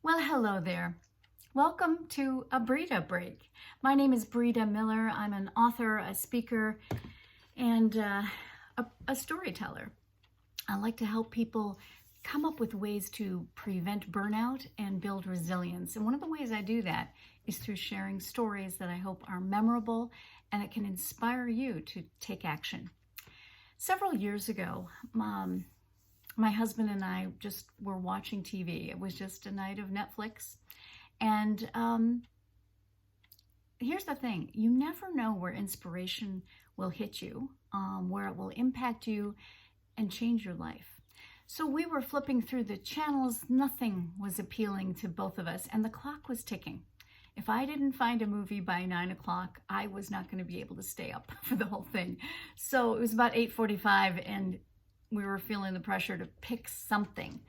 Well, hello there. Welcome to a Breeda Break. My name is Breeda Miller. I'm an author, a speaker, and a storyteller. I like to help people come up with ways to prevent burnout and build resilience. And one of the ways I do that is through sharing stories that I hope are memorable and that can inspire you to take action. Several years ago, my husband and I just were watching TV. It was just a night of Netflix. And here's the thing. You never know where inspiration will hit you, where it will impact you and change your life. So we were flipping through the channels. Nothing was appealing to both of us, and the clock was ticking. If I didn't find a movie by 9 o'clock, I was not going to be able to stay up for the whole thing. So it was about 8:45, and we were feeling the pressure to pick something.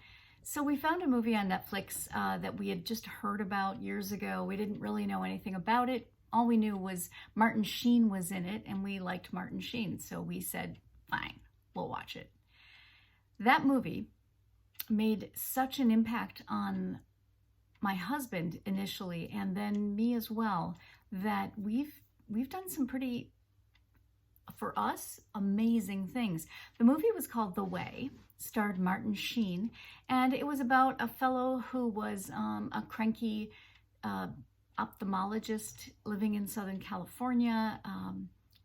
So we found a movie on Netflix that we had just heard about years ago. We didn't really know anything about it. All we knew was Martin Sheen was in it, and we liked Martin Sheen. So we said, fine, we'll watch it. That movie made such an impact on my husband initially, and then me as well, that we've done some pretty, for us, amazing things. The movie was called The Way, starred Martin Sheen, and it was about a fellow who was a cranky ophthalmologist living in Southern California,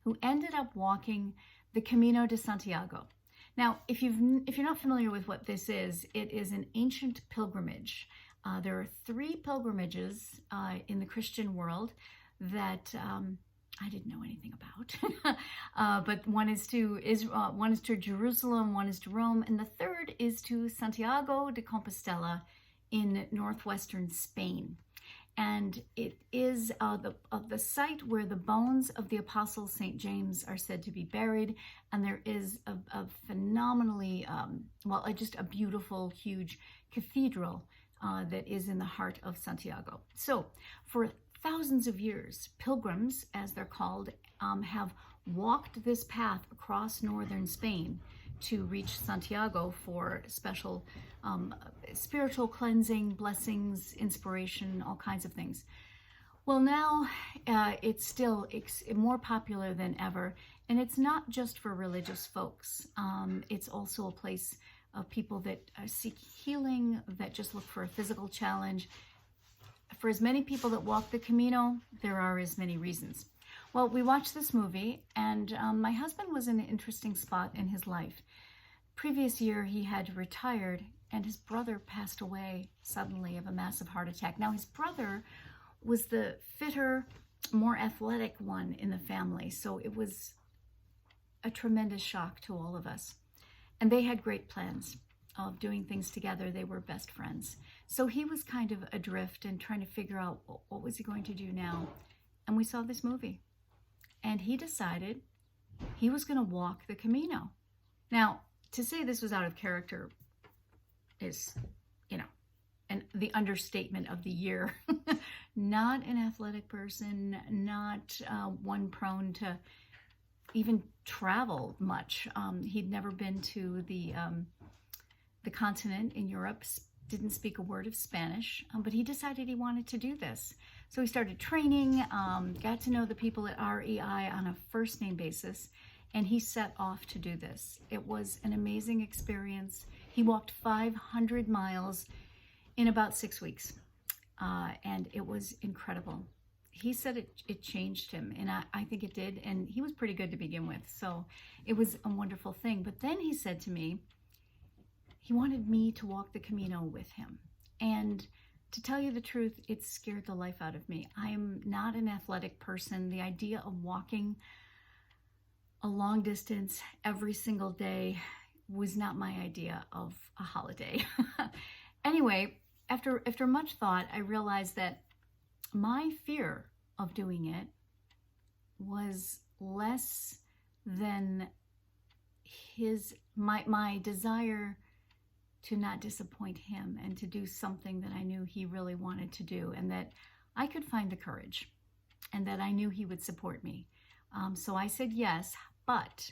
who ended up walking the Camino de Santiago. Now, if you're not familiar with what this is, it is an ancient pilgrimage. There are 3 pilgrimages in the Christian world that I didn't know anything about, but one is to Jerusalem, one is to Rome, and the third is to Santiago de Compostela in northwestern Spain. And it is the site where the bones of the Apostle St. James are said to be buried, and there is a phenomenally, just a beautiful, huge cathedral that is in the heart of Santiago. So for thousands of years, pilgrims, as they're called, have walked this path across northern Spain to reach Santiago for special spiritual cleansing, blessings, inspiration, all kinds of things. Well, now it's more popular than ever, and it's not just for religious folks. It's also a place of people that seek healing, that just look for a physical challenge. For as many people that walk the Camino, there are as many reasons. Well, we watched this movie, and my husband was in an interesting spot in his life. Previous year, he had retired, and his brother passed away suddenly of a massive heart attack. Now, his brother was the fitter, more athletic one in the family, so it was a tremendous shock to all of us. And they had great plans of doing things together. They were best friends. So he was kind of adrift and trying to figure out what was he going to do now. And we saw this movie. And he decided he was going to walk the Camino. Now, to say this was out of character is, and the understatement of the year. Not an athletic person, not one prone to even travel much. He'd never been to the continent in Europe, didn't speak a word of Spanish, but he decided he wanted to do this. So he started training, got to know the people at REI on a first name basis, and he set off to do this. It was an amazing experience. He walked 500 miles in about 6 weeks, and it was incredible. He said it changed him, and I think it did, and he was pretty good to begin with, so it was a wonderful thing. But then he said to me, he wanted me to walk the Camino with him. And to tell you the truth, it scared the life out of me. I am not an athletic person. The idea of walking a long distance every single day was not my idea of a holiday. Anyway, after much thought, I realized that my fear of doing it was less than my desire to not disappoint him and to do something that I knew he really wanted to do, and that I could find the courage, and that I knew he would support me. So I said yes, but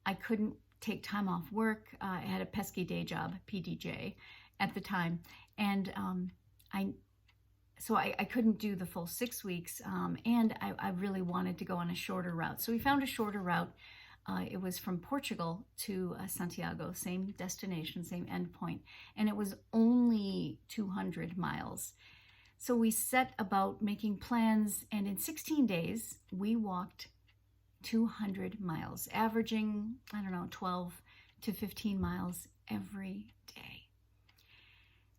I couldn't take time off work. I had a pesky day job, PDJ, at the time, and I couldn't do the full 6 weeks, and I really wanted to go on a shorter route. So we found a shorter route. It was from Portugal to Santiago, same destination, same endpoint, and it was only 200 miles. So we set about making plans, and in 16 days, we walked 200 miles, averaging, 12 to 15 miles every day.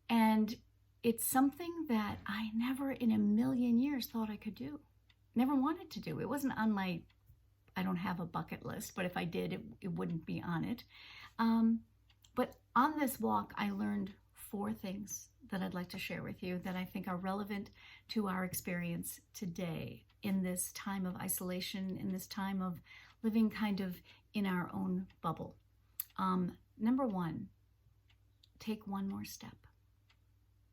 And it's something that I never in a million years thought I could do, never wanted to do. It wasn't on my, I don't have a bucket list, but if I did, it wouldn't be on it. But on this walk, I learned 4 things that I'd like to share with you that I think are relevant to our experience today in this time of isolation, in this time of living kind of in our own bubble. Number 1, take one more step.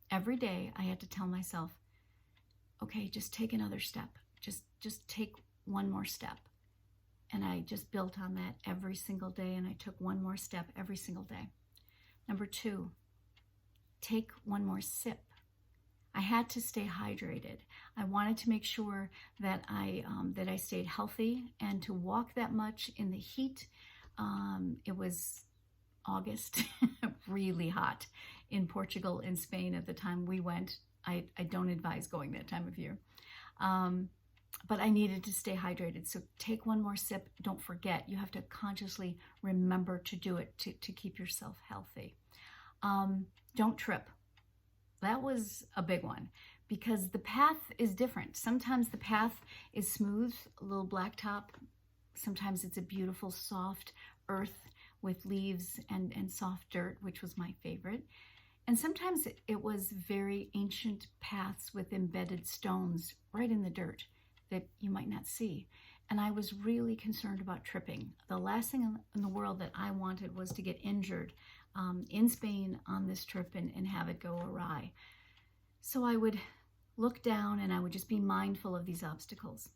Every day I had to tell myself, okay, just take another step. Just take one more step. And I just built on that every single day, and I took one more step every single day. Number 2, take one more sip. I had to stay hydrated. I wanted to make sure that I stayed healthy, and to walk that much in the heat. It was August, really hot in Portugal and Spain at the time we went. I don't advise going that time of year. But I needed to stay hydrated. So take one more sip. Don't forget, you have to consciously remember to do it to keep yourself healthy. Don't trip. That was a big one because the path is different. Sometimes the path is smooth, a little blacktop. Sometimes it's a beautiful, soft earth with leaves and soft dirt, which was my favorite. And sometimes it was very ancient paths with embedded stones right in the dirt that you might not see. And I was really concerned about tripping. The last thing in the world that I wanted was to get injured in Spain on this trip and have it go awry. So I would look down and I would just be mindful of these obstacles.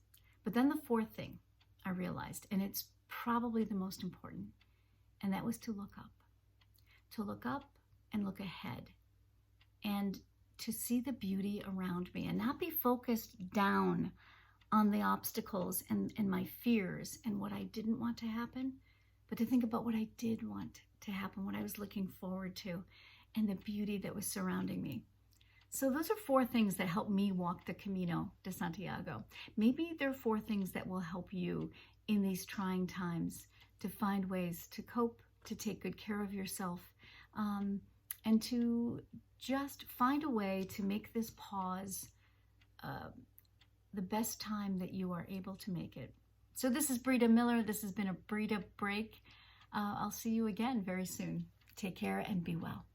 But then the 4th thing I realized, and it's probably the most important, and that was to look up. To look up and look ahead, and to see the beauty around me and not be focused down on the obstacles and my fears and what I didn't want to happen, but to think about what I did want to happen, what I was looking forward to, and the beauty that was surrounding me. So those are 4 things that helped me walk the Camino de Santiago. Maybe there are 4 things that will help you in these trying times to find ways to cope, to take good care of yourself, and to just find a way to make this pause the best time that you are able to make it. So this is Breeda Miller. This has been a Breeda Break. I'll see you again very soon. Take care and be well.